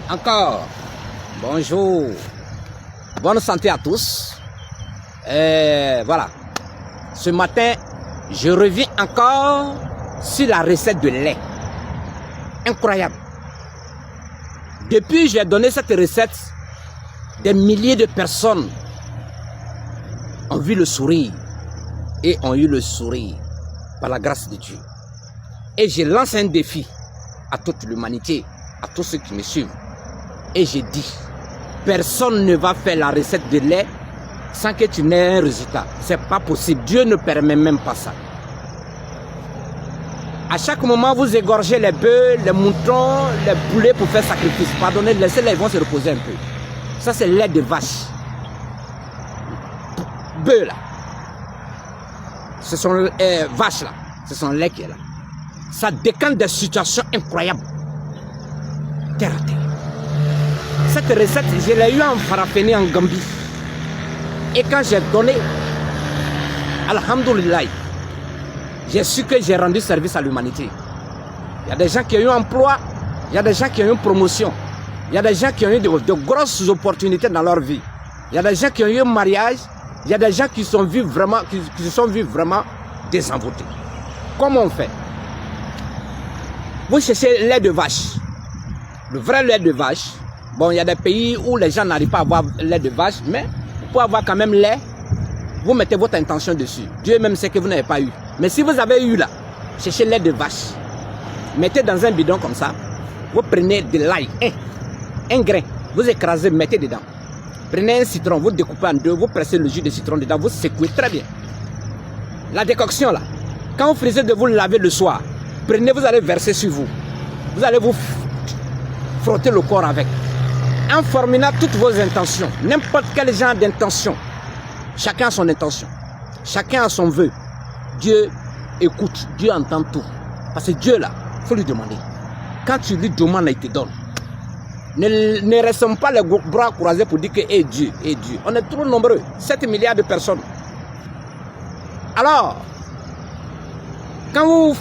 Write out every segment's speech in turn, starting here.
Encore, bonjour, bonne santé à tous. Voilà, ce matin, je reviens encore sur la recette de lait. Incroyable. Depuis que j'ai donné cette recette, des milliers de personnes ont vu le sourire et ont eu le sourire par la grâce de Dieu. Et je lance un défi à toute l'humanité, à tous ceux qui me suivent. Et j'ai dit, personne ne va faire la recette de lait sans que tu n'aies un résultat. C'est pas possible. Dieu ne permet même pas ça. À chaque moment, vous égorgez les bœufs, les moutons, les poulets pour faire sacrifice. Pardonnez, laissez-les, ils vont se reposer un peu. Ça, c'est le lait de vache. Bœufs, là. Ce sont vaches, là. Ce sont le lait qui est là. Ça décante des situations incroyables. Terre à terre. Cette recette, je l'ai eu en Farafeni, en Gambie. Et quand j'ai donné, alhamdoulilah, j'ai su que j'ai rendu service à l'humanité. Il y a des gens qui ont eu un emploi, il y a des gens qui ont eu une promotion, il y a des gens qui ont eu de grosses opportunités dans leur vie. Il y a des gens qui ont eu un mariage, il y a des gens qui se sont vus vraiment désenvoûtés. Comment on fait? Vous cherchez le lait de vache. Le vrai lait de vache. Bon, il y a des pays où les gens n'arrivent pas à avoir lait de vache, mais vous pouvez avoir quand même lait. Vous mettez votre intention dessus. Dieu même sait que vous n'avez pas eu. Mais si vous avez eu là, cherchez lait de vache. Mettez dans un bidon comme ça. Vous prenez de l'ail, un grain. Vous écrasez, mettez dedans. Prenez un citron, vous découpez en deux, vous pressez le jus de citron dedans, vous secouez très bien. La décoction là, quand vous finissez de vous laver le soir, prenez, vous allez verser sur vous. Vous allez vous frotter le corps avec. En formulant toutes vos intentions, n'importe quel genre d'intention. Chacun a son intention. Chacun a son vœu. Dieu écoute, Dieu entend tout. Parce que Dieu là, il faut lui demander. Quand tu lui demandes, il te donne. Ne restons pas les bras croisés pour dire que Dieu, Dieu. On est trop nombreux, 7 milliards de personnes. Alors, quand vous...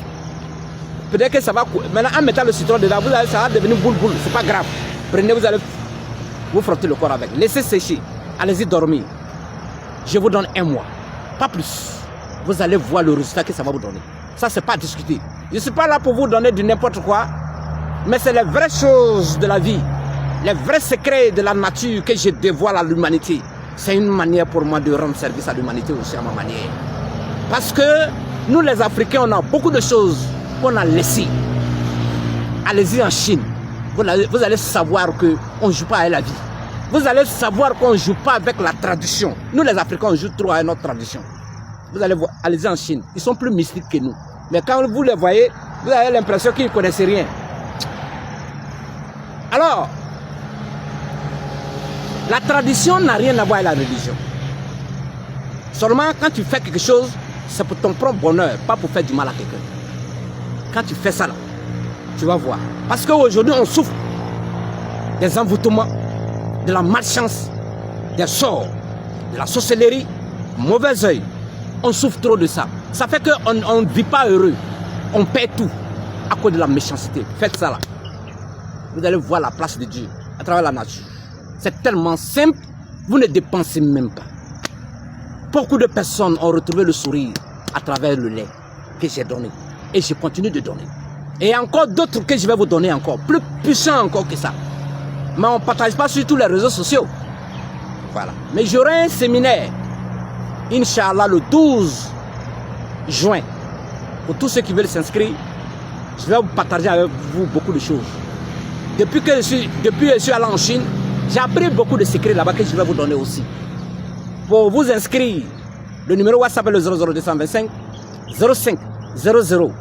Peut-être que ça va... Maintenant, en mettant le citron dedans, ça va devenir boule, c'est pas grave. Prenez, vous allez vous frotter le corps avec. Laissez sécher. Allez-y dormir. Je vous donne 1 mois. Pas plus. Vous allez voir le résultat que ça va vous donner. Ça, c'est pas à discuter. Je ne suis pas là pour vous donner du n'importe quoi. Mais c'est les vraies choses de la vie. Les vrais secrets de la nature que je dévoile à l'humanité. C'est une manière pour moi de rendre service à l'humanité aussi à ma manière. Parce que nous, les Africains, on a beaucoup de choses qu'on a laissées. Allez-y en Chine. Vous allez savoir qu'on ne joue pas à la vie. Vous allez savoir qu'on ne joue pas avec la tradition. Nous les Africains, on joue trop à notre tradition. Vous allez voir, allez-y en Chine. Ils sont plus mystiques que nous. Mais quand vous les voyez, vous avez l'impression qu'ils ne connaissent rien. Alors, la tradition n'a rien à voir avec la religion. Seulement quand tu fais quelque chose, c'est pour ton propre bonheur, pas pour faire du mal à quelqu'un. Quand tu fais ça là, tu vas voir. Parce qu'aujourd'hui, on souffre des envoûtements, de la malchance, des sorts, de la sorcellerie, mauvais œil. On souffre trop de ça. Ça fait qu'on ne vit pas heureux. On perd tout à cause de la méchanceté. Faites ça là. Vous allez voir la place de Dieu à travers la nature. C'est tellement simple, vous ne dépensez même pas. Beaucoup de personnes ont retrouvé le sourire à travers le lait que j'ai donné. Et je continue de donner. Et encore d'autres que je vais vous donner encore, plus puissants encore que ça. Mais on ne partage pas sur tous les réseaux sociaux. Voilà. Mais j'aurai un séminaire, Inch'Allah, le 12 juin. Pour tous ceux qui veulent s'inscrire, je vais vous partager avec vous beaucoup de choses. Depuis que je suis allé en Chine, j'ai appris beaucoup de secrets là-bas que je vais vous donner aussi. Pour vous inscrire, le numéro WhatsApp est le 00225 05 00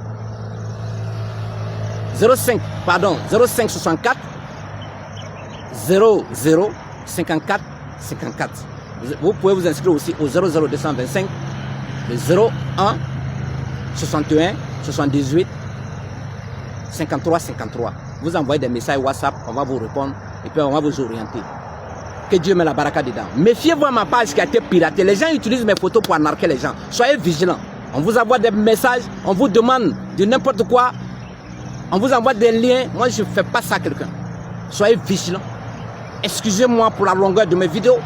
0564 00 54 54. Vous pouvez vous inscrire aussi au 00225 le 01 61 78 53 53. Vous envoyez des messages WhatsApp, on va vous répondre et puis on va vous orienter. Que Dieu met la baraka dedans. Méfiez-vous à ma page qui a été piratée. Les gens utilisent mes photos pour arnaquer les gens. Soyez vigilants. On vous envoie des messages, on vous demande de n'importe quoi. On vous envoie des liens. Moi, je ne fais pas ça à quelqu'un. Soyez vigilants. Excusez-moi pour la longueur de mes vidéos,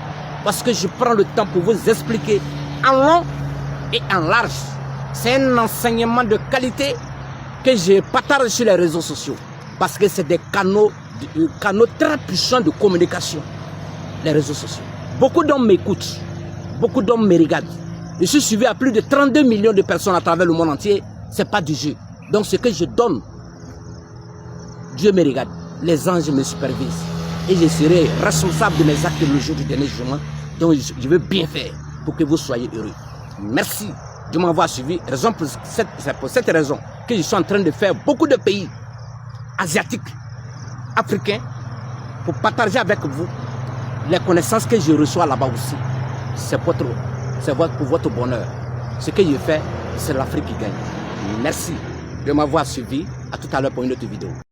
parce que je prends le temps pour vous expliquer en long et en large. C'est un enseignement de qualité que je partage sur les réseaux sociaux, parce que c'est des canaux très puissants de communication, les réseaux sociaux. Beaucoup d'hommes m'écoutent, beaucoup d'hommes me regardent. Je suis suivi à plus de 32 millions de personnes à travers le monde entier. Ce n'est pas du jeu. Donc ce que je donne, Dieu me regarde, les anges me supervisent. Et je serai responsable de mes actes le jour du dernier jugement. Donc je veux bien faire pour que vous soyez heureux. Merci de m'avoir suivi. C'est pour cette raison que je suis en train de faire beaucoup de pays asiatiques, africains, pour partager avec vous les connaissances que je reçois là-bas aussi. C'est pour votre bonheur. Ce que je fais, c'est l'Afrique qui gagne. Merci de m'avoir suivi. À tout à l'heure pour une autre vidéo.